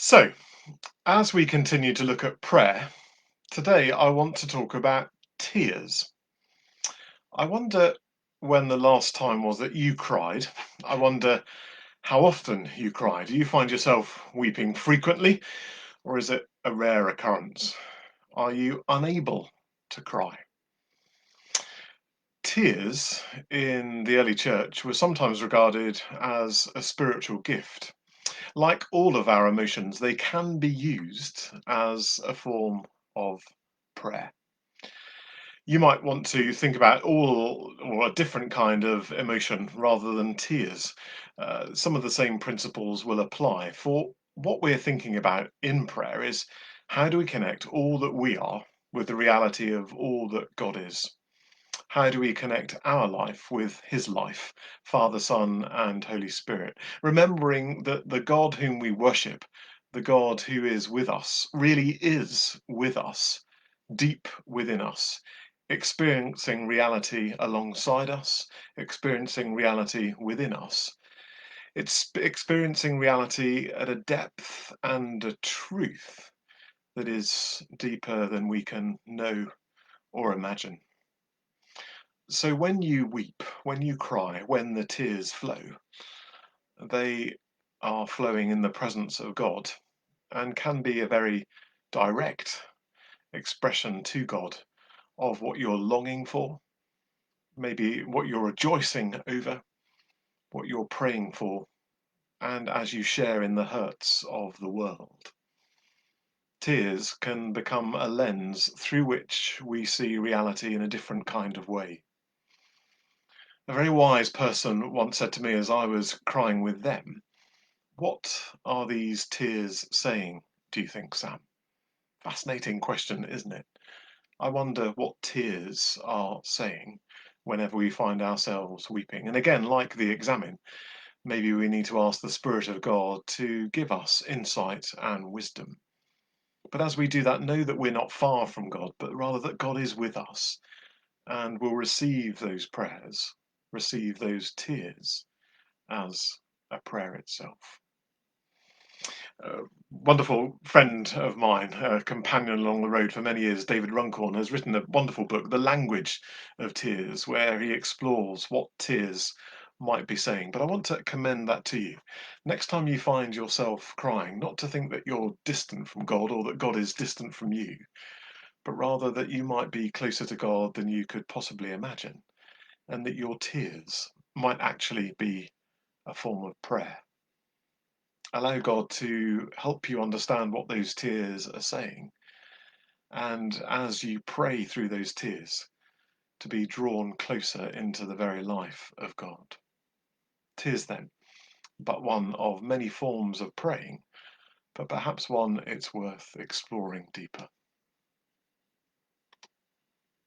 So, as we continue to look at prayer, today I want to talk about tears. I wonder when the last time was that you cried. I wonder how often you cry. Do you find yourself weeping frequently, or is it a rare occurrence? Are you unable to cry? Tears in the early church were sometimes regarded as a spiritual gift. Like all of our emotions, they can be used as a form of prayer. You might want to think about all or a different kind of emotion rather than tears. Some of the same principles will apply. For what we're thinking about in prayer is how do we connect all that we are with the reality of all that God is? How do we connect our life with His life, Father, Son, and Holy Spirit? Remembering that the God whom we worship, the God who is with us, really is with us, deep within us, experiencing reality alongside us, experiencing reality within us. It's experiencing reality at a depth and a truth that is deeper than we can know or imagine. So when you weep, when you cry, when the tears flow, they are flowing in the presence of God and can be a very direct expression to God of what you're longing for, maybe what you're rejoicing over, what you're praying for, and as you share in the hurts of the world. Tears can become a lens through which we see reality in a different kind of way. A very wise person once said to me as I was crying with them, "What are these tears saying, do you think, Sam?" Fascinating question, isn't it? I wonder what tears are saying whenever we find ourselves weeping. And again, like the examine, maybe we need to ask the Spirit of God to give us insight and wisdom. But as we do that, know that we're not far from God, but rather that God is with us and will receive those prayers, receive those tears as a prayer itself. A wonderful friend of mine, a companion along the road for many years, David Runcorn, has written a wonderful book, The Language of Tears, where he explores what tears might be saying. But I want to commend that to you. Next time you find yourself crying, not to think that you're distant from God or that God is distant from you, but rather that you might be closer to God than you could possibly imagine, and that your tears might actually be a form of prayer. Allow God to help you understand what those tears are saying. And as you pray through those tears, to be drawn closer into the very life of God. Tears, then, but one of many forms of praying, but perhaps one it's worth exploring deeper.